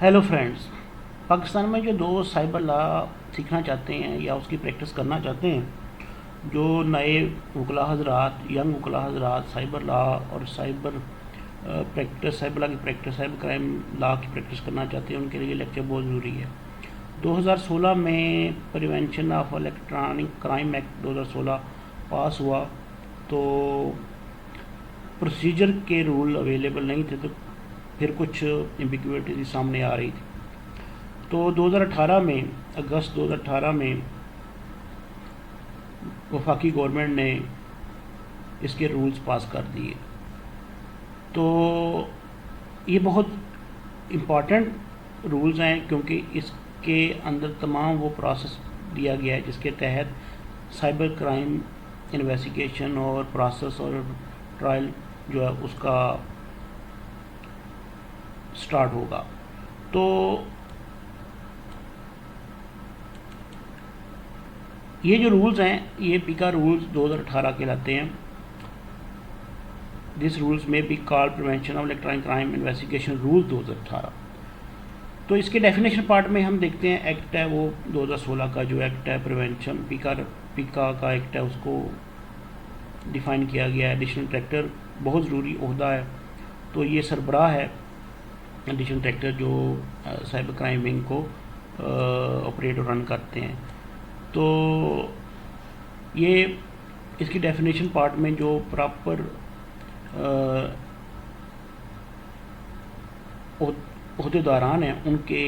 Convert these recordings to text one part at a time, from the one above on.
Hello friends. Pakistan में जो दो साइबर लॉ सीखना चाहते हैं या उसकी प्रैक्टिस करना चाहते हैं, जो नए वकला हजरात, यंग वकला हजरात साइबर लॉ और प्रैक्टिस, साइबर लॉ की प्रैक्टिस, साइबर क्राइम लॉ की प्रैक्टिस करना चाहते हैं, उनके लिए लेक्चर बहुत ज़रूरी है। 2016 में prevention of electronic crime act 2016 पास हुआ, तो प्रोसीजर के रूल अवेलेबल नहीं थे, तो फिर कुछ एम्बिग्युइटी सामने आ रही थी। तो 2018 में, अगस्त 2018 में वफाकी गवर्नमेंट ने इसके रूल्स पास कर दिए। तो ये बहुत इम्पॉर्टेंट रूल्स हैं, क्योंकि इसके अंदर तमाम वो प्रोसेस दिया गया है जिसके तहत साइबर क्राइम इन्वेस्टिगेशन और प्रोसेस और ट्रायल जो है उसका स्टार्ट होगा। तो ये जो रूल्स हैं, ये पिका रूल्स 2018 कहलाते हैं। दिस रूल्स में be called prevention of electronic crime investigation rule 2018। तो इसके डेफिनेशन पार्ट में हम देखते हैं, एक्ट है वो 2016 का जो एक्ट है प्रिवेंशन पिका का एक्ट है, उसको डिफ़ाइन किया गया है। एडिशनल डायरेक्टर बहुत ज़रूरी ओहदा है, तो ये सरबराह है एडिशनल डायरेक्टर जो साइबर क्राइम विंग को ऑपरेट और रन करते हैं। तो ये इसकी डेफिनेशन पार्ट में जो प्रॉपर ओहदेदारान हैं उनके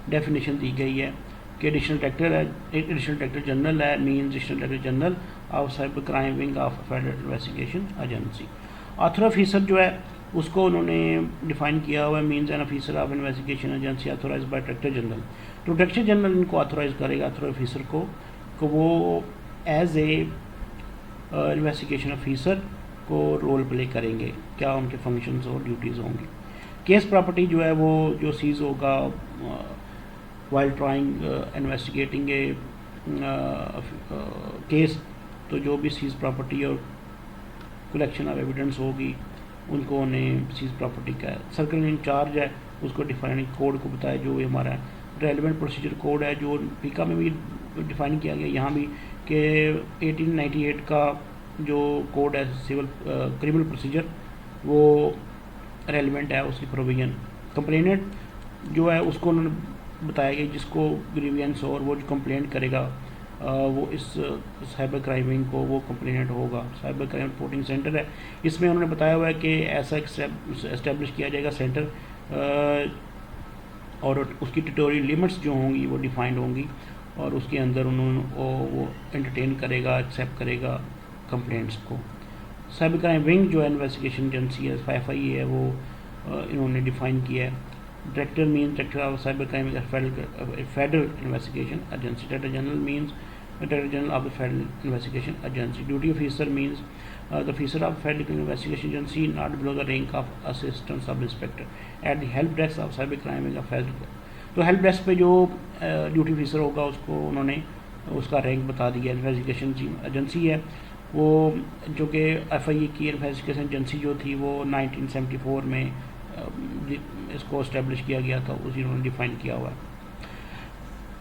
डेफिनेशन दी गई है कि एडिशनल डायरेक्टर है, एडिशनल डायरेक्टर जनरल है, means additional director general of cyber crime wing of federal investigation agency. Author officer जो है उसको उन्होंने डिफाइन किया हुआ है, means an officer of investigation agency authorise by director general. तो डायरेक्टर जनरल इनको ऑथोराइज करेगा, ऑथर ऑफिसर को वो एज ए इन्वेस्टिगेशन ऑफिसर को रोल प्ले करेंगे, क्या उनके फंक्शंस और ड्यूटीज़ होंगी। केस प्रॉपर्टी जो है वो जो सीज़ होगा वाइल ट्राइंग इन्वेस्टिगेटिंग ए केस, तो जो भी सीज़ प्रॉपर्टी और कलेक्शन ऑफ एविडेंस होगी उनको उन्हें सीज़ प्रॉपर्टी का सर्कल इंचार्ज है उसको डिफाइनिंग कोड को बताया, जो भी हमारा रेलिवेंट प्रोसीजर कोड है जो पीका में भी डिफाइन किया गया, यहाँ भी कि 1898 का जो कोड है सिविल क्रिमिनल प्रोसीजर वो रेलिवेंट है, उसकी प्रोविजन। कंप्लेनेंट जो है उसको उन्होंने बताया गया जिसको ग्रीवियंस और वो जो कंप्लेंट करेगा वो इस साइबर क्राइम विंग को वो कंप्लेनेंट होगा। साइबर क्राइम रिपोर्टिंग सेंटर है, इसमें उन्होंने बताया हुआ है कि ऐसा एस्टेब्लिश किया जाएगा सेंटर, और उसकी ट्यूटोरियल लिमिट्स जो होंगी वो डिफाइंड होंगी, और उसके अंदर उन्होंने वो एंटरटेन करेगा, एक्सेप्ट करेगा कंप्लेंट्स को। साइबर क्राइम विंग जो है इन्वेस्टिगेशन एजेंसी है, FIA है, वो इन्होंने डिफाइन किया है। Director means director of cyber crime federal investigation agency. Director general means director general of the federal investigation agency. Duty officer means the officer of federal investigation agency not below the rank of assistant sub inspector at the help desk of cyber crime wing of federal. तो help desk पे जो duty officer होगा उसको उन्होंने उसका rank बता दिया। Investigation agency है वो, जो कि FIA की इन्वेस्टिगेशन एजेंसी जो थी वो 1974 में इसको इस्टेब्लिश किया गया था, उसी उन्होंने डिफाइन किया हुआ है।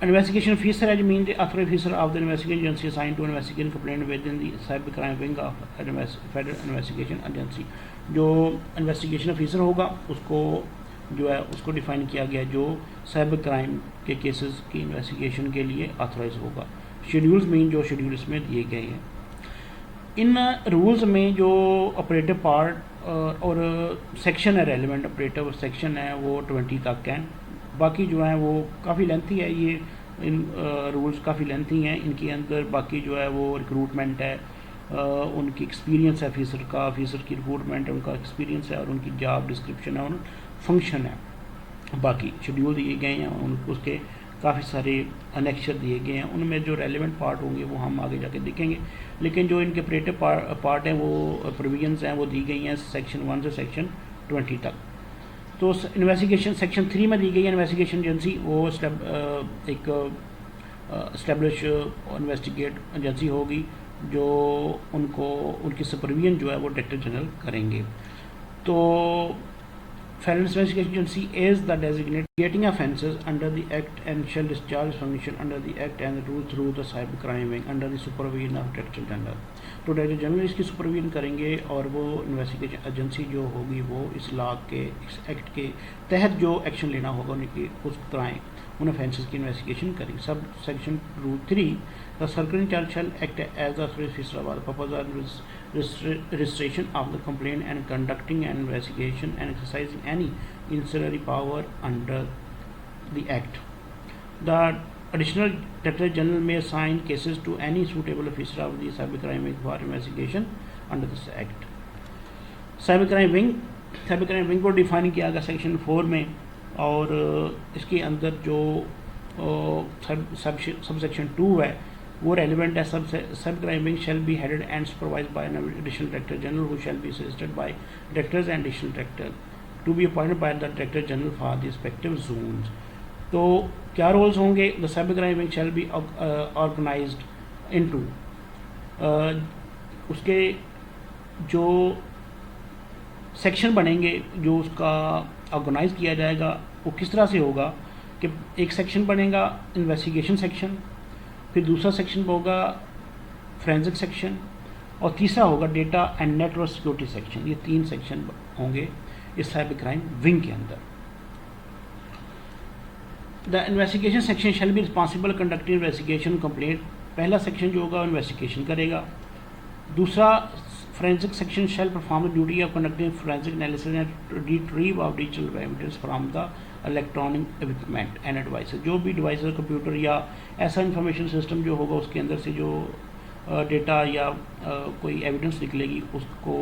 इन्वेस्टिगेशन ऑफिसर है, mean the author officer of the investigation agency assigned to investigate complaint with in the cyber crime wing of federal investigation agency. जो इन्वेस्टिगेशन ऑफिसर होगा उसको जो है उसको डिफाइन किया गया जो साइबर क्राइम के केसेस की इन्वेस्टिगेशन के लिए ऑथराइज होगा। शेड्यूल्स मीन जो शेड्यूल इसमें दिए गए हैं। इन रूल्स में जो ऑपरेटिव पार्ट और सेक्शन है, रेलिवेंट ऑपरेटिव सेक्शन है वो 20 तक हैं। बाकी जो है वो काफ़ी लेंथी है, ये इन रूल्स काफ़ी लेंथी हैं। इनके अंदर बाकी जो है वो रिक्रूटमेंट है, उनकी एक्सपीरियंस है ऑफिसर का, ऑफिसर की रिक्रूटमेंट है, उनका एक्सपीरियंस है, और उनकी जॉब डिस्क्रिप्शन है और फंक्शन है। बाकी शेड्यूल दिए गए हैं, उसके काफ़ी सारे अनेक्शर दिए गए हैं, उनमें जो रेलिवेंट पार्ट होंगे वो हम आगे जाके देखेंगे। लेकिन जो इनके ऑपरेटिव पार्ट हैं वो प्रोविजंस हैं वो दी गई हैं सेक्शन 1 से सेक्शन 20 तक। तो इन्वेस्टिगेशन सेक्शन 3 में दी गई है इन्वेस्टिगेशन एजेंसी, वो एक इस्टेब्लिश इन्वेस्टिगेट एजेंसी होगी जो उनको उनकी सुपरविजन जो है वो डायरेक्टर जनरल करेंगे। तो Federal Investigation Agency is the designating offences under the Act and shall discharge function under the Act and rule through the Cybercrime Wing under the supervision of Director General. तो director general इसकी supervision करेंगे और वो investigation agency जो होगी वो इस law के इस एक्ट के तहत जो एक्शन लेना होगा उनकी उस क्राइम उन ऑफेंसेस की इन्वेस्टिगेशन करेंगे. Sub section rule 3 the circle in-charge shall act as the officer of the purpose of registration of the complaint and conducting an investigation and exercising any ancillary power under the Act. The additional Director General may assign cases to any suitable officer of the Cybercrime Wing for investigation under this Act. Cybercrime Wing को define किया गया section 4 में और इसके अंदर जो सब section 2 है वो रेलिवेंट है. Cybercrime Wing shall be headed and supervised by an additional Director General who shall be assisted by directors and additional director to be appointed by the Director General for the respective zones. तो क्या roles होंगे? The Cybercrime Wing shall be organized into उसके जो section बनेंगे जो उसका organise किया जाएगा वो किस तरह से होगा कि एक सेक्शन बनेगा इन्वेस्टिगेशन सेक्शन, फिर दूसरा सेक्शन होगा फोरेंसिक सेक्शन और तीसरा होगा data and network security section. ये 3 सेक्शन होंगे इस साइबरक्राइम विंग के अंदर. The investigation section shall be responsible conducting investigation complaint. पहला सेक्शन जो होगा इन्वेस्टिगेशन करेगा. दूसरा forensic section shall perform the duty of conducting forensic analysis and retrieve of digital evidence from the electronic equipment end devices. जो भी devices computer या ऐसा information system जो होगा उसके अंदर से जो डेटा या कोई एविडेंस निकलेगी उसको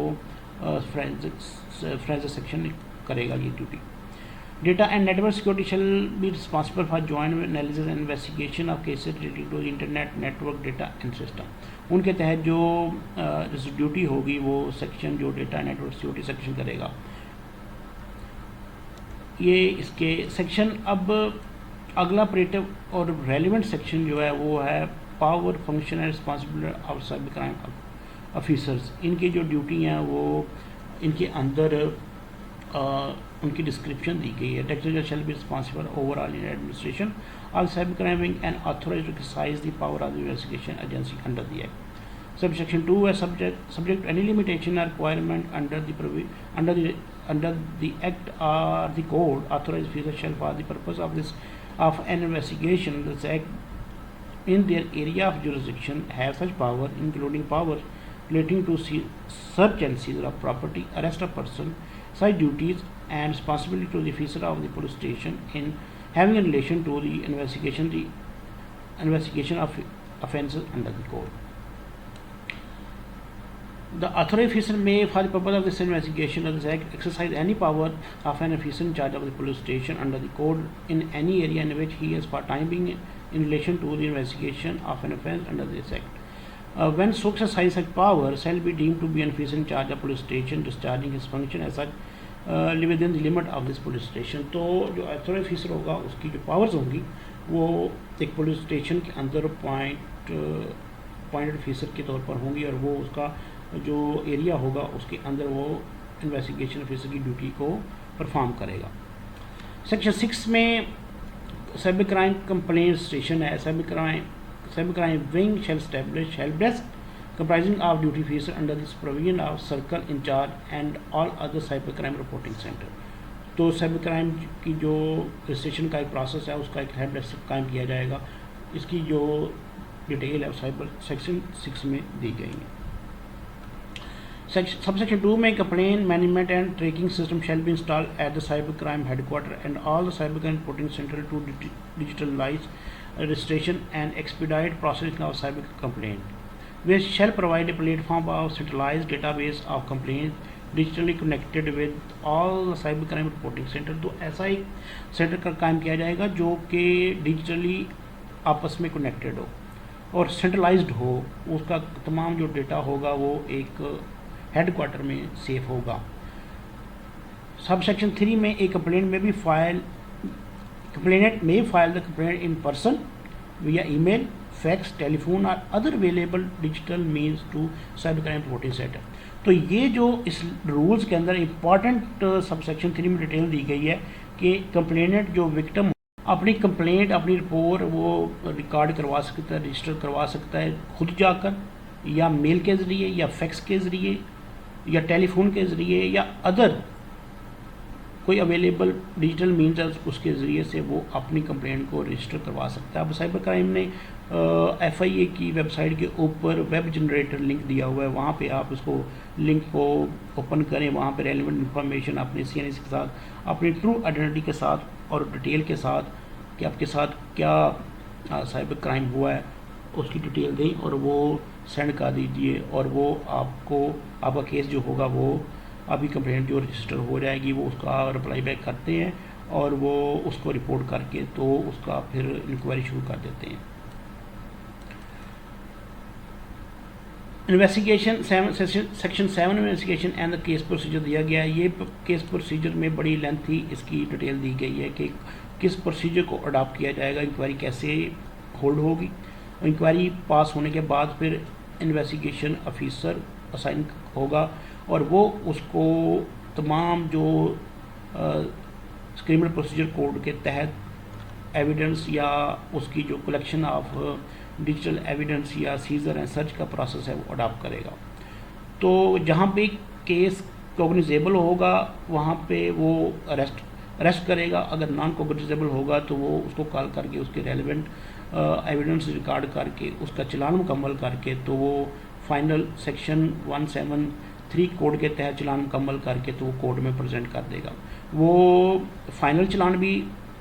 फोरेंसिक सेक्शन करेगा ये duty. Data and network security shall be responsible for joint analysis and investigation of cases related to internet network data and system. उनके तहत जो ड्यूटी होगी वो सेक्शन जो डेटा नेटवर्क सिक्योरिटी सेक्शन करेगा. ये इसके सेक्शन. अब अगला ऑपरेटिव और रेलिवेंट सेक्शन जो है वो है power function and responsibility of cybercrime officers. इनकी जो ड्यूटी हैं वो इनके अंदर उनकी डिस्क्रिप्शन दी गई है. Director general shall be responsible overall in administration of cybercrime wing and authorised to exercise the power of the investigation agency under the act. Sub section 2 है subject to any limitation or requirement under the act or the code. Authorized officer shall for the purpose of an investigation this act in their area of jurisdiction have such power including powers relating to search and seizure of property, arrest of person, such duties and responsibility to the officer of the police station in having in relation to the investigation of offences under the code. The authorized officer may, for the purpose of this investigation of this act, exercise any power of an officer in charge of the police station under the code in any area in which he is for time being in relation to the investigation of an offence under this act. When so exercise such power shall be deemed to be an officer in charge of police station discharging his function as such within the limit of this police station. तो जो authorized officer होगा उसकी जो powers होंगी वो एक police station के अंदर पॉइंटेड ऑफिसर के तौर पर होंगी और वो उसका जो एरिया होगा उसके अंदर वो इन्वेस्टिगेशन ऑफिसर की ड्यूटी को परफॉर्म करेगा. सेक्शन 6 में साइबरक्राइम कंप्लेंट स्टेशन है. Cybercrime wing shall establish help desk comprising of duty officer under the supervision of circle in-charge and all other cybercrime reporting centre. तो साइबरक्राइम की जो registration का एक प्रोसेस है उसका एक हेल्प डेस्क कायम किया जाएगा. इसकी जो डिटेल है साइबर सेक्शन 6 में दी गई है. Subsection 2 में complaint management and tracking system shall be installed at the cybercrime headquarters and all the cybercrime reporting center to digitalize registration and expedite processing of cyber complaint. We shall provide a platform of centralized database of complaints digitally connected with all the cybercrime reporting center. तो ऐसा एक centre का कायम किया जाएगा जो कि digitally आपस में कनेक्टेड हो और सेंट्रलाइज्ड हो. उसका तमाम जो डेटा होगा वो एक हेडक्वार्टर में सेफ होगा. सब सेक्शन 3 में एक कंप्लेंट में भी complainant may file the complaint in person via email, fax, telephone or other available digital means to cybercrime reporting center. तो ये जो इस रूल्स के अंदर इम्पॉर्टेंट सबसेक्शन 3 में डिटेल दी गई है कि कंप्लेनेंट जो विक्टिम अपनी कंप्लेंट अपनी रिपोर्ट वो रिकॉर्ड करवा सकता है, रजिस्टर करवा सकता है खुद जाकर, या मेल के ज़रिए, या फैक्स के ज़रिए, या टेलीफोन के ज़रिए, या अदर कोई अवेलेबल डिजिटल मीन्स है उसके ज़रिए से वो अपनी कंप्लेंट को रजिस्टर करवा सकता है। अब साइबर क्राइम ने FIA की वेबसाइट के ऊपर वेब जनरेटर लिंक दिया हुआ है, वहाँ पे आप उसको लिंक को ओपन करें, वहाँ पे रेलेवेंट इन्फॉर्मेशन अपने CNC के साथ, अपनी ट्रू आइडेंटिटी के साथ और डिटेल के साथ कि आपके साथ क्या साइबर क्राइम हुआ है उसकी डिटेल दें और वो सेंड कर दीजिए, और वो आपको आपका केस जो होगा वो अभी कंप्लेंट जो रजिस्टर हो जाएगी वो उसका रिप्लाई बैक करते हैं और वो उसको रिपोर्ट करके तो उसका फिर इंक्वायरी शुरू कर देते हैं। इन्वेस्टिगेशन सेक्शन 7 में investigation and the case procedure दिया गया है। ये केस प्रोसीजर में बड़ी लेंथी इसकी डिटेल दी गई है कि किस प्रोसीजर को अडॉप्ट किया जाएगा, इंक्वायरी कैसे होल्ड होगी, इंक्वायरी पास होने के बाद फिर इन्वेस्टिगेशन ऑफिसर असाइन होगा और वो उसको तमाम जो क्रिमिनल प्रोसीजर कोड के तहत एविडेंस या उसकी जो कलेक्शन ऑफ डिजिटल एविडेंस या सीजर एंड सर्च का प्रोसेस है वो अडॉप्ट करेगा। तो जहाँ पे केस कॉग्निजेबल होगा वहाँ पे वो अरेस्ट करेगा, अगर नॉन कॉग्निजेबल होगा तो वो उसको कॉल करके उसके रेलिवेंट एविडेंस रिकॉर्ड करके उसका चलान मुकम्मल करके तो वो फाइनल सेक्शन 173 कोड के तहत चलान मुकम्मल करके तो वो कोर्ट में प्रेजेंट कर देगा। वो फाइनल चलान भी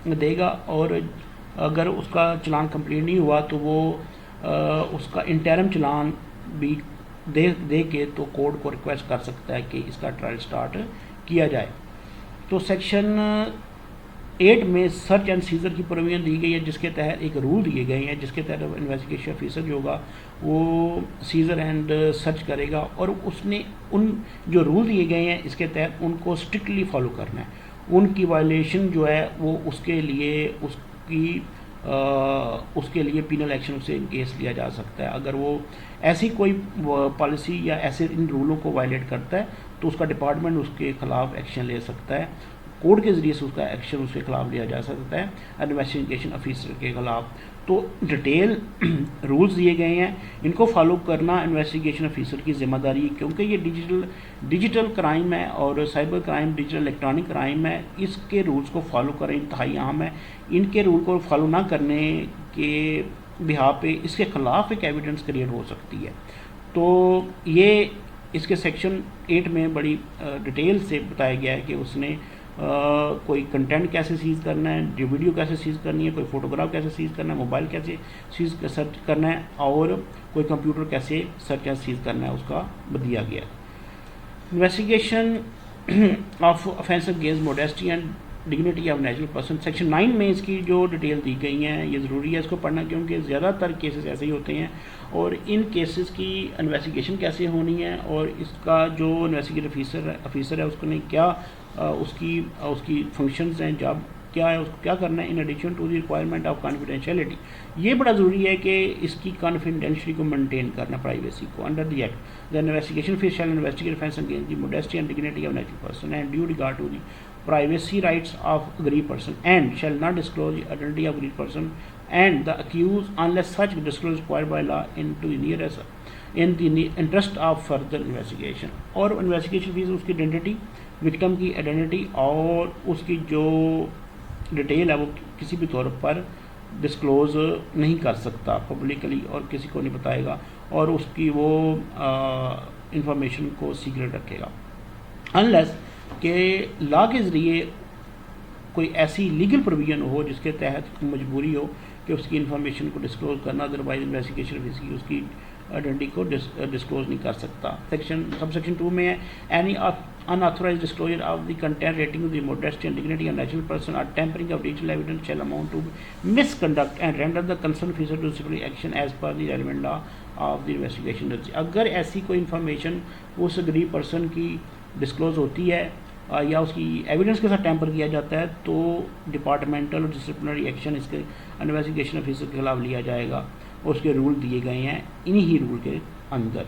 देगा और अगर उसका चलान कंप्लीट नहीं हुआ तो वो उसका इंटरम चलान भी दे के तो कोर्ट को रिक्वेस्ट कर सकता है कि इसका ट्रायल स्टार्ट किया जाए। तो सेक्शन 8 में सर्च एंड सीजर की प्रोविजन दी गई है, जिसके तहत एक रूल दिए गए हैं जिसके तहत इन्वेस्टिगेशन ऑफिसर जो होगा वो सीजर एंड सर्च करेगा और उसने उन जो रूल दिए गए हैं इसके तहत उनको स्ट्रिक्टली फॉलो करना है। उनकी वायलेशन जो है वो उसके लिए पिनल एक्शन से केस लिया जा सकता है। अगर वो ऐसी कोई पॉलिसी या ऐसे इन रूलों को वायलेट करता है तो उसका डिपार्टमेंट उसके खिलाफ एक्शन ले सकता है, कोर्ट के ज़रिए से उसका एक्शन उसके खिलाफ लिया जा सकता है इन्वेस्टिगेशन ऑफिसर के खिलाफ। तो डिटेल रूल्स दिए गए हैं, इनको फॉलो करना इन्वेस्टिगेशन ऑफिसर की जिम्मेदारी है, क्योंकि ये डिजिटल क्राइम है और cyber crime digital electronic crime है। इसके रूल्स को फॉलो करें इंतहाई अहम है। इनके रूल को फॉलो ना करने के बिहार पे इसके खिलाफ एक एविडेंस क्रिएट हो सकती है। तो ये इसके सेक्शन 8 में बड़ी डिटेल से बताया गया है कि उसने कोई कंटेंट कैसे सीज करना है, जो वीडियो कैसे सीज करनी है, कोई फोटोग्राफ कैसे सीज करना है, मोबाइल कैसे सर्च करना है और कोई कंप्यूटर कैसे सर्च एंड सीज करना है उसका दिया गया। Investigation of offence against modesty and dignity of natural person section 9 में इसकी जो डिटेल दी गई हैं ये ज़रूरी है इसको पढ़ना, क्योंकि ज़्यादातर केसेस ऐसे ही होते हैं और इन केसेस की इन्वेस्टिगेशन कैसे होनी है और इसका जो इन्वेस्टिगेटिव ऑफिसर है उसको ने क्या उसकी फंक्शंस हैं, जॉब क्या है, उसको क्या करना है in addition to the requirement of confidentiality. ये बड़ा ज़रूरी है कि इसकी कॉन्फिडेंशियलिटी को मेंटेन करना, प्राइवेसी को। Under the act the investigation officer shall investigate offence against the modesty and dignity of natural person and due regard to the privacy rights of aggrieved person and shall not disclose the identity of aggrieved person and the accused unless such disclosure required by law in the interest of further investigation। और investigation fees उसकी identity, victim की identity और उसकी जो detail है वो किसी भी तौर पर डिस्क्लोज नहीं कर सकता पब्लिकली और किसी को नहीं बताएगा और उसकी वो इंफॉर्मेशन को सीक्रेट रखेगा अनलेस कि लॉ के ज़रिए कोई ऐसी लीगल प्रोविजन हो जिसके तहत मजबूरी हो कि उसकी इन्फॉर्मेशन को डिस्क्लोज करना, अदरवाइज इन्वेस्टिगेशन ऑफिसर उसकी आइडेंटिटी को डिस्क्लोज नहीं कर सकता। सबसेक्शन 2 में है any unauthorized disclosure of the content relating to the modesty and dignity of natural person or tampering of digital evidence shall amount to misconduct and render the concerned officer to disciplinary action as per the relevant law of the investigation। अगर ऐसी कोई information उस aggrieved person की disclose होती है या उसकी evidence के साथ टैंपर किया जाता है तो डिपार्टमेंटल और डिसिप्लिनरी एक्शन इसके इन्वेस्टिगेशन ऑफिसर के खिलाफ लिया जाएगा और उसके रूल दिए गए हैं इन्हीं ही रूल के अंदर।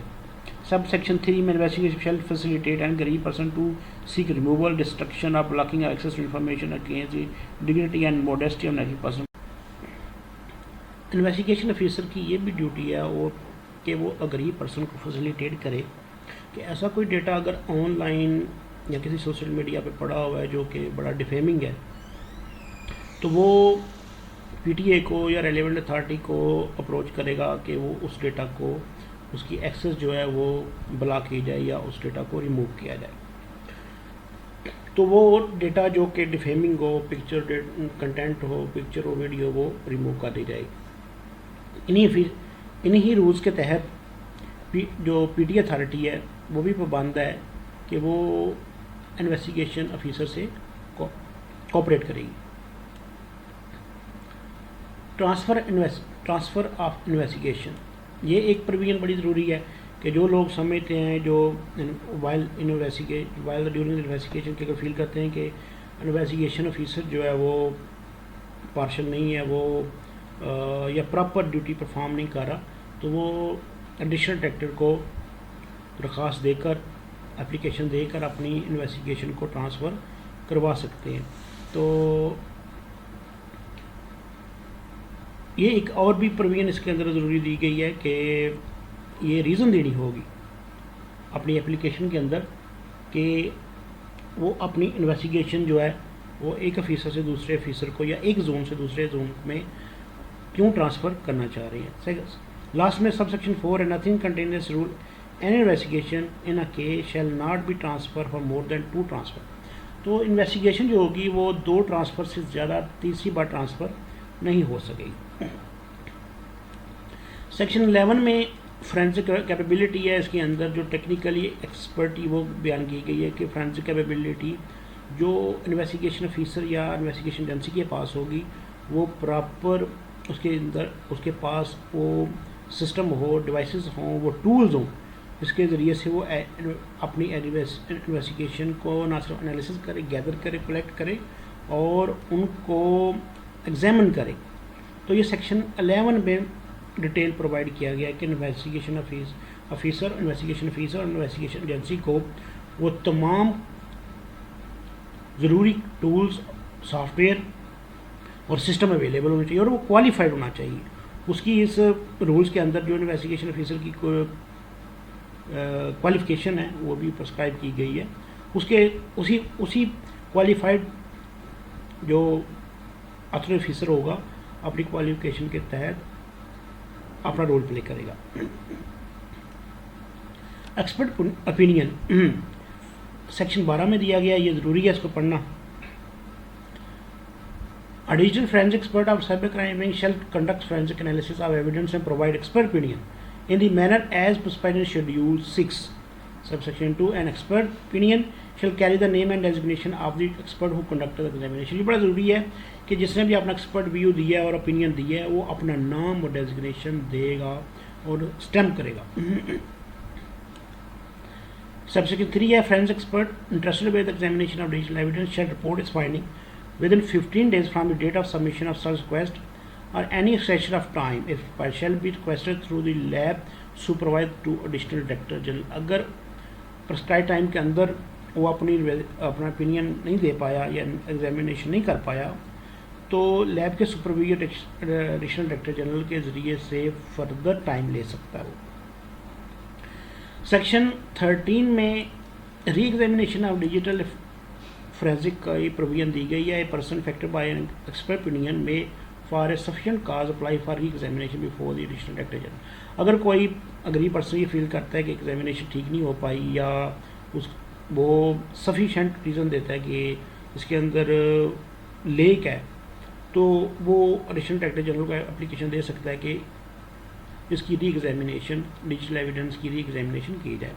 सब सेक्शन 3 में investigation shall facilitate and aggrieved person to seek removal destruction of blocking access to information against the dignity and modesty of natural person. Investigation officer की ये भी ड्यूटी है और कि वो अगरीब पर्सन को फैसिलिटेट करे कि ऐसा कोई डेटा अगर ऑनलाइन या किसी सोशल मीडिया पे पड़ा हुआ है जो कि बड़ा डिफेमिंग है, तो वो पीटीए को या रेलेवेंट अथॉरिटी को अप्रोच करेगा कि वो उस डेटा को, उसकी एक्सेस जो है वो ब्लॉक की जाए या उस डेटा को रिमूव किया जाए। तो वो डेटा जो कि डिफेमिंग हो, पिक्चर कंटेंट हो, पिक्चर हो, वीडियो, वो रिमूव कर दी जाएगी। इन्हीं रूल्स के तहत जो पीटीए अथॉरिटी है वो भी पाबंद है कि वो इन्वेस्टिगेशन ऑफिसर से कोऑपरेट करेगी। ट्रांसफ़र ऑफ इन्वेस्टिगेशन, ये एक प्रोविजन बड़ी ज़रूरी है कि जो लोग समझते हैं, जो वाइल ड्यूरिंग इन्वेस्टिगेशन के फील करते हैं कि इन्वेस्टिगेशन ऑफिसर जो है वो पार्शल नहीं है, वो या प्रॉपर ड्यूटी परफॉर्म नहीं कर रहा, तो वो एडिशनल डायरेक्टर को दरख्वास्त देकर, एप्लीकेशन देकर अपनी इन्वेस्टिगेशन को ट्रांसफ़र करवा सकते हैं। तो ये एक और भी प्रोविजन इसके अंदर ज़रूरी दी गई है कि ये रीज़न देनी होगी अपनी एप्लीकेशन के अंदर कि वो अपनी इन्वेस्टिगेशन जो है वो एक ऑफिसर से दूसरे ऑफिसर को या एक जोन से दूसरे जोन में क्यों ट्रांसफ़र करना चाह रही हैं। लास्ट में सब सेक्शन 4 है, nothing contain this rule, N investigation in a case shall not be transfer for more than 2 transfer. तो इन्वेस्टिगेशन जो होगी वो 2 ट्रांसफ़र से ज़्यादा तीसरी बार ट्रांसफ़र नहीं हो सकेगी। सेक्शन 11 में फ्रेंसिक कैपेबिलिटी है, इसके अंदर जो टेक्निकली एक्सपर्टी वो बयान की गई है कि फ्रेंसिक कैपेबिलिटी जो इन्वेस्टिगेशन ऑफिसर या इन्वेस्टिगेशन एजेंसी के पास होगी वो प्रॉपर उसके अंदर उसके पास वो सिस्टम हो, डिवाइसेस हों, वो टूल्स हों, इसके ज़रिए से वो अपनी इन्वेस्टिगेशन को ना सिर्फ एनालिसिस करे, गैदर करे, कलेक्ट करे और उनको एग्जामिन करे। तो ये सेक्शन 11 में डिटेल प्रोवाइड किया गया है कि इन्वेस्टिगेशन ऑफिसर और इन्वेस्टिगेशन एजेंसी को वो तमाम ज़रूरी टूल्स, सॉफ्टवेयर और सिस्टम अवेलेबल होना चाहिए और वो क्वालिफाइड होना चाहिए। उसकी इस रूल्स के अंदर जो इन्वेस्टिगेशन ऑफिसर की क्वालिफ़िकेशन है वो भी प्रिस्क्राइब की गई है। उसके उसी क्वालिफाइड जो अथॉरिटी ऑफिसर होगा अपनी क्वालिफिकेशन के तहत अपना रोल प्ले करेगा। एक्सपर्ट ओपिनियन सेक्शन 12 में दिया गया, ये ज़रूरी है इसको पढ़ना। A digital forensic expert of cybercrime shall conduct forensic analysis of evidence and provide expert opinion in the manner as prescribed in Schedule 6, subsection 2. An expert opinion shall carry the name and designation of the expert who conducted the examination. ये बड़ा ज़रूरी है कि जिसने भी अपना expert view दिया है और ओपिनियन दिया है वो अपना नाम और डेजिग्नेशन देगा और स्टैम्प करेगा। Subsection 3 है, forensic expert interested with examination of digital evidence shall report its finding within 15 days from the date of submission of such request or any extension of time if shall be requested through the lab supervised to additional director general। अगर prescribe time के अंदर वो अपना opinion नहीं दे पाया या examination नहीं कर पाया तो लैब के सुपरवाइजर एडिशनल डायरेक्टर जनरल के ज़रिए से फर्दर टाइम ले सकता है वो। सेक्शन 13 में re examination of digital forensic का ये प्रोविजन दी गई है। A person affected by an expert opinion may for a sufficient cause apply for reexamination before the additional director general. अगर कोई अगली पर्सन ये फील करता है कि एग्जामिनेशन ठीक नहीं हो पाई या वो सफिशिएंट रीज़न देता है कि इसके अंदर लेक है, तो वो एडिशनल डायरेक्टर जनरल को एप्लीकेशन दे सकता है कि इसकी री एग्जामिनेशन, डिजिटल एविडेंस की री एग्जामिनेशन की जाए।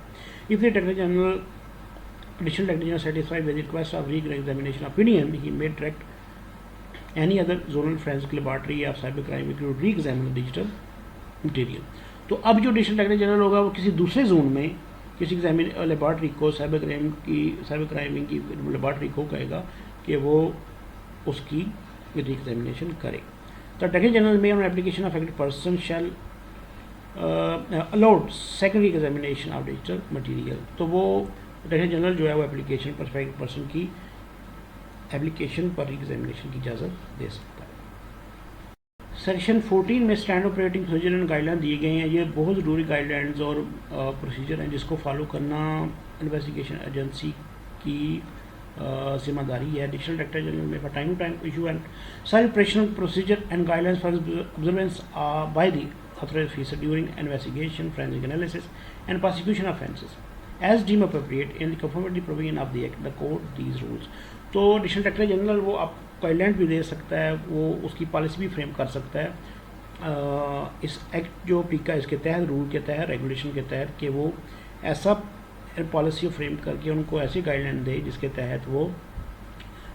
If the director general Additional Director General satisfied with the request of re-examination opinion, he may direct any other zonal forensic laboratory of cybercrime to re-examine the digital material। तो अब जो additional director general होगा वो किसी दूसरे zone में किसी laboratory को साइबर क्राइम की लेबॉर्ट्री को कहेगा कि वो उसकी री एग्जामिनेशन करे। The Director General may on application of affected person shall allowed secondary examination of digital material. तो वो डायरेक्टर जनरल जो है वो एप्लीकेशन पर स्पेसिफिक पर्सन की एप्लीकेशन पर एग्जामिनेशन की इजाज़त दे सकता है। सेक्शन 14 में stand operating procedure and guideline दिए गए हैं। ये बहुत ज़रूरी गाइडलाइंस और प्रोसीजर हैं जिसको फॉलो करना इन्वेस्टिगेशन एजेंसी की जिम्मेदारी है। Additional director general may time to time issue and सारी operational procedure and guidelines for observance by the authorized officer during investigation, forensic analysis, and prosecution offences, as deemed appropriate in the conformity provision of the Act, the Code, these rules। तो additional director general वो आप guideline भी दे सकता है, वो उसकी policy भी frame कर सकता है इस एक्ट जो पीका इसके तहत, रूल के तहत, रेगुलेशन के तहत, कि वो ऐसा पॉलिसी फ्रेम करके उनको ऐसी गाइडलाइन दे जिसके तहत वो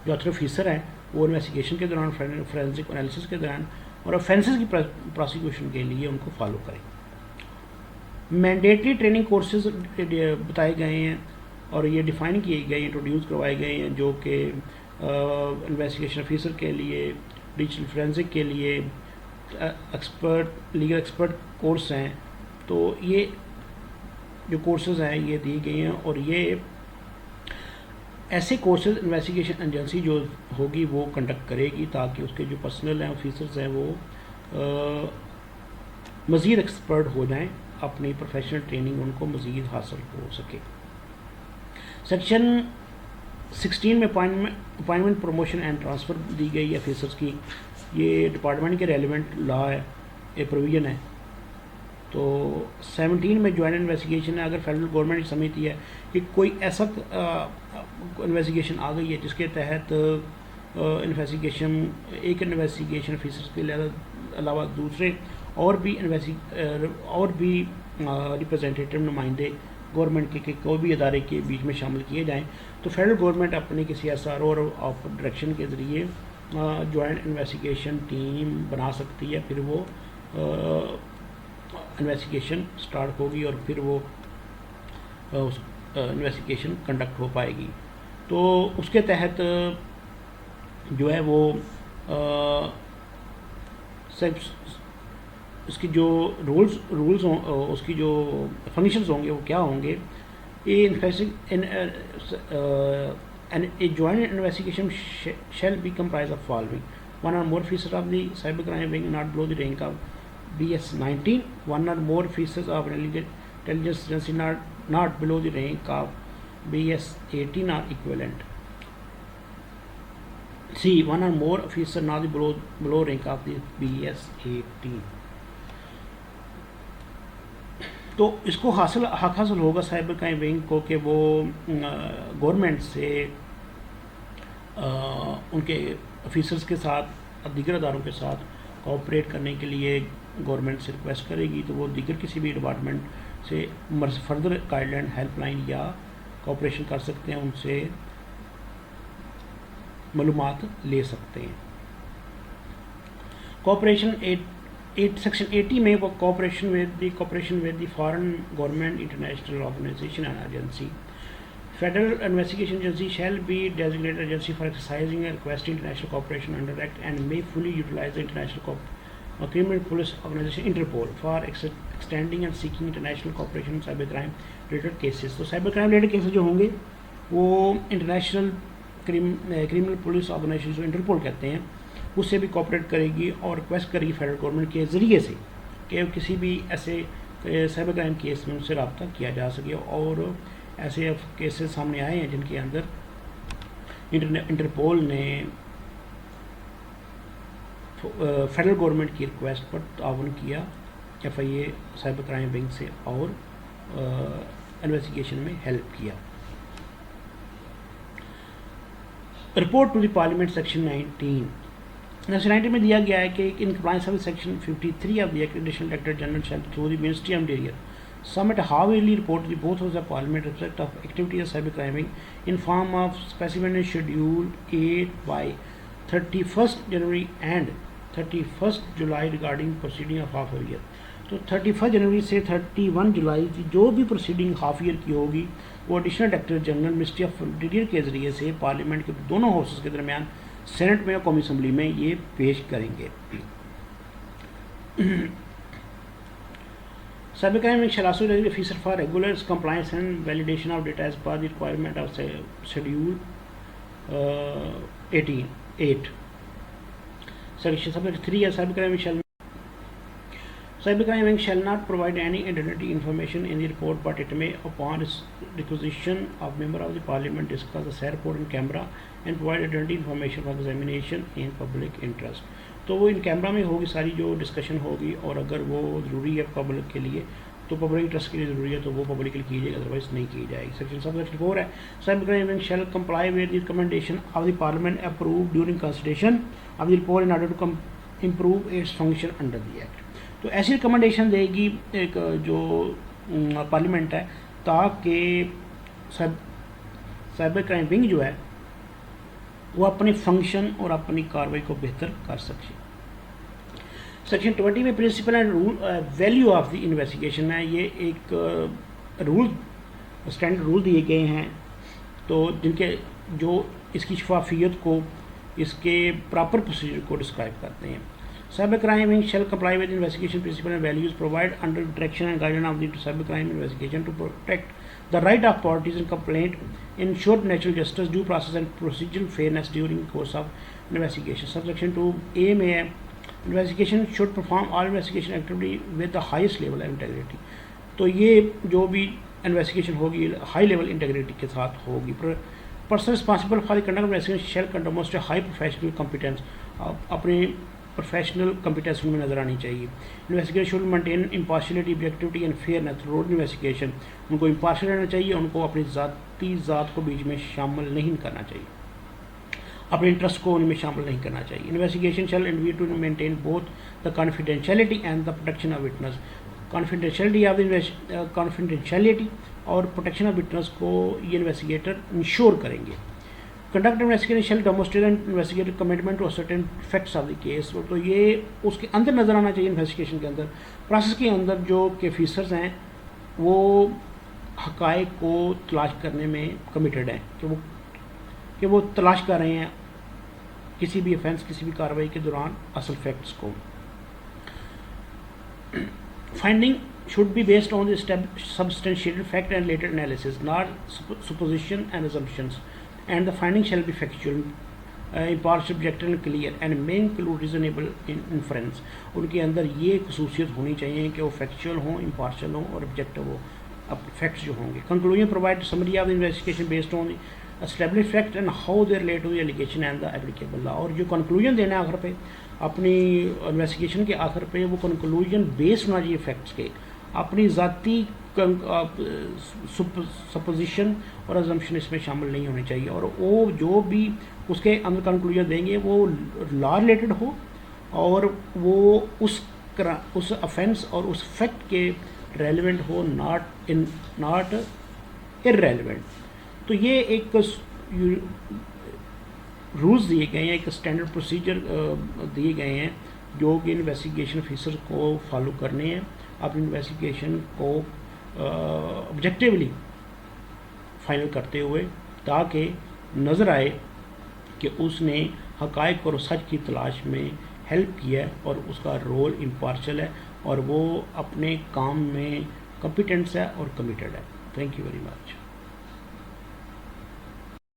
जो अथॉरिटी ऑफिसर हैं वो इन्वेस्टिगेशन के दौरान, फोरेंसिक एनालिसिस के दौरान और ऑफेंसेस की प्रोसिक्यूशन के लिए उनको फॉलो करें। मैंडेटरी ट्रेनिंग कोर्सेज बताए गए हैं और ये डिफ़ाइन किए गए, इंट्रोड्यूस करवाए गए हैं, जो कि इन्वेस्टिगेशन ऑफिसर के लिए, डिजिटल फोरेंसिक के लिए, एक्सपर्ट, लीगल एक्सपर्ट कोर्स हैं। तो ये जो कोर्सेज हैं ये दिए गए हैं और ये ऐसे कोर्सेज इन्वेस्टिगेशन एजेंसी जो होगी वो कंडक्ट करेगी ताकि उसके जो पर्सनल हैं, ऑफिसर्स हैं, वो मज़ीद एक्सपर्ट हो जाएं, अपनी प्रोफेशनल ट्रेनिंग उनको मज़ीद हासिल हो सके। सेक्शन 16 में अपॉइंटमेंट, प्रमोशन एंड ट्रांसफ़र दी गई है ऑफिसर्स की। ये डिपार्टमेंट के रेलिवेंट लॉ है, ये प्रोविज़न है। तो 17 में ज्वाइंट इन्वेस्टिगेशन है। अगर फेडरल गवर्नमेंट समझती है कि कोई ऐसा इन्वेस्टिगेशन आ गई है जिसके तहत एक इन्वेस्टिगेशन ऑफिसर्स के अलावा दूसरे और भी रिप्रेजेंटेटिव नुमाइंदे गवर्नमेंट के कोई भी अदारे के बीच में शामिल किए जाएं, तो फेडरल गवर्नमेंट अपने किसी SRO और ऑफ डायरेक्शन के ज़रिए ज्वाइंट इन्वेस्टिगेशन टीम बना सकती है। फिर वो इन्वेस्टिगेशन स्टार्ट होगी और फिर वो उस इन्वेस्टिगेशन कंडक्ट हो पाएगी। तो उसके तहत जो है वो उसकी जो रूल्स हों, उसकी जो फंक्शंस होंगे वो क्या होंगे। A joint investigation shall be comprised of following: one or more officers of the cybercrime wing not below the rank of BS-19, one or more officers of an intelligence agency not below the rank of BS-18 or equivalent. C, one or more officers not below rank of the BS-18। तो इसको हक हासिल होगा cyber crime wing को कि वो government से उनके ऑफिसर्स के साथ, दीगर अदारों के साथ कोऑपरेट करने के लिए गवर्नमेंट से रिक्वेस्ट करेगी। तो वो दीगर किसी भी डिपार्टमेंट से फर्दर गाइडलाइन, हेल्पलाइन या कोऑपरेशन कर सकते हैं, उनसे मालूमात ले सकते हैं। कोऑपरेशन सेक्शन 80 में वो cooperation with the foreign government, international organisation and agency. Federal investigation agency shall be designated agency for exercising and requesting international cooperation under act and may fully utilise the international criminal police organization Interpol for extending and seeking international cooperation in cyber crime related cases। तो cyber crime related cases जो होंगे वो international criminal police organisation जो interpole कहते हैं उससे भी cooperate करेगी और रिक्वेस्ट करेगी फेडरल गवर्नमेंट के ज़रिए से कि किसी भी ऐसे साइबर क्राइम केस में उनसे रब्ता किया जा सके। और ऐसे केसेस सामने आए हैं जिनके अंदर इंटरपोल ने फेडरल गवर्नमेंट की रिक्वेस्ट पर ताउन किया FIA साइबर क्राइम विंग से और इन्वेस्टिगेशन में हेल्प किया। Report to the parliament section 19 में दिया गया है कि in compliance with section 53 of the act, additional director general shall through the ministry of interior submit a half-yearly report to both of the parliament with respect of activity of cyber crime in form of specified in schedule 8 by 31st January and 31st July regarding proceeding of half a year। तो 31 जनवरी से 31 जुलाई की जो भी proceeding half year की होगी वो additional director general ministry of interior के ज़रिए से पार्लियामेंट के दोनों हाउसेस के दरमियान, सेनेट में और कौमी असम्बली में ये पेश करेंगे। Cybercrime Wing shall also regulate officer for regular compliance and validation of data as per the requirement of Schedule 8. Section Subsection 3 is Cybercrime Wing shall not provide any identity information in the report, but it may, upon requisition of member of the parliament, discuss the said report in camera and provide identity information for examination in public interest. तो वो in camera में होगी सारी जो discussion होगी, और अगर वो ज़रूरी है पब्लिक के लिए तो पब्लिक इंटरेस्ट के लिए ज़रूरी है तो वो पब्लिकली की जाएगी, अदरवाइज नहीं की जाएगी। सेक्शन 4 है cybercrime wing shall comply with the recommendation of the parliament approve during consideration of the report in order to improve its function under the act. तो ऐसी रिकमेंडेशन देगी एक जो पार्लियामेंट है, ताकि साइबर क्राइम विंग जो है वो अपने फंक्शन और अपनी कार्रवाई को बेहतर कर सके। सेक्शन 20 में principle and rule value of the investigation है, ये एक रूल स्टैंडर्ड रूल दिए गए हैं, तो जिनके जो इसकी शफाफियत को, इसके प्रॉपर प्रोसीजर को डिस्क्राइब करते हैं। Cyber crime wing shall comply with investigation principle and values provide under direction and guidance of the cyber crime investigation to protect the right of parties in complaint, ensure natural justice, due process and procedural fairness during the course of investigation. Subsection 2 A में है investigation should perform all investigation activity with the highest level of integrity। तो ये जो भी investigation होगी high level integrity के साथ होगी। Person responsible for the conduct of investigation shall कंडोमोस्ट हाई प्रोफेशनल कॉम्पिटेंस, अपने प्रोफेशनल कॉम्पिटेंस में नज़र आनी चाहिए। Investigation should maintain impartiality, objectivity and fairness रोड इन्वेस्टिगेशन, उनको इम्पार्शियल रहना चाहिए, उनको अपनी ज़ात को बीच में शामिल नहीं करना चाहिए, अपने इंटरेस्ट को उनमें शामिल नहीं करना चाहिए। Investigation shall adhere to maintain both the confidentiality and the protection of witness. Confidentiality और प्रोटेक्शन ऑफ विटनेस को ये इन्वेस्टिगेटर इंश्योर करेंगे। Conduct investigation shall demonstrate and investigator commitment to certain facts of the case. तो ये उसके अंदर नज़र आना चाहिए, इन्वेस्टिगेशन के अंदर, प्रोसेस के अंदर जो के ऑफिसर्स हैं वो हक़ाइक़ को तलाश करने में कमिटेड हैं, कि वो तलाश कर रहे हैं किसी भी ऑफेंस, किसी भी कार्रवाई के दौरान असल फैक्ट्स को। Finding should be based on the substantiated fact and related analysis, not supposition and assumptions, and the finding shall be factual, impartial, objective and clear and may include reasonable inference। उनके अंदर ये खसूसियत होनी चाहिए कि वो factual हों, impartial हों और ऑब्जेक्टिव हो, अब फैक्ट्स जो होंगे। Conclusion provide summary of the investigation based on establish fact and how they relate to the allegation and the applicable law. और जो कंक्लूजन देना है आखिर पे, अपनी इन्वेस्टिगेशन के आखिर पे वो कंक्लूजन बेस्ड होना चाहिए फैक्ट्स के, अपनी ज़ाती सपोजिशन और अजम्पशन इसमें शामिल नहीं होनी चाहिए। और वो जो भी उसके अंदर कंक्लूजन देंगे वो लॉ रिलेटेड हो और वो उस ऑफेंस और उस फैक्ट के रेलिवेंट हो, नॉट इररेलेवेंट। तो ये एक रूल्स दिए गए हैं, एक स्टैंडर्ड प्रोसीजर दिए गए हैं जो कि इन्वेस्टिगेशन ऑफिसर को फॉलो करने हैं अपनी इन्वेस्टिगेशन को ऑब्जेक्टिवली फाइनल करते हुए, ताकि नज़र आए कि उसने हक़ाइक़ और सच की तलाश में हेल्प किया है और उसका रोल इम्पार्शियल है और वो अपने काम में कॉम्पिटेंस है और कमिटेड है। Thank you very much.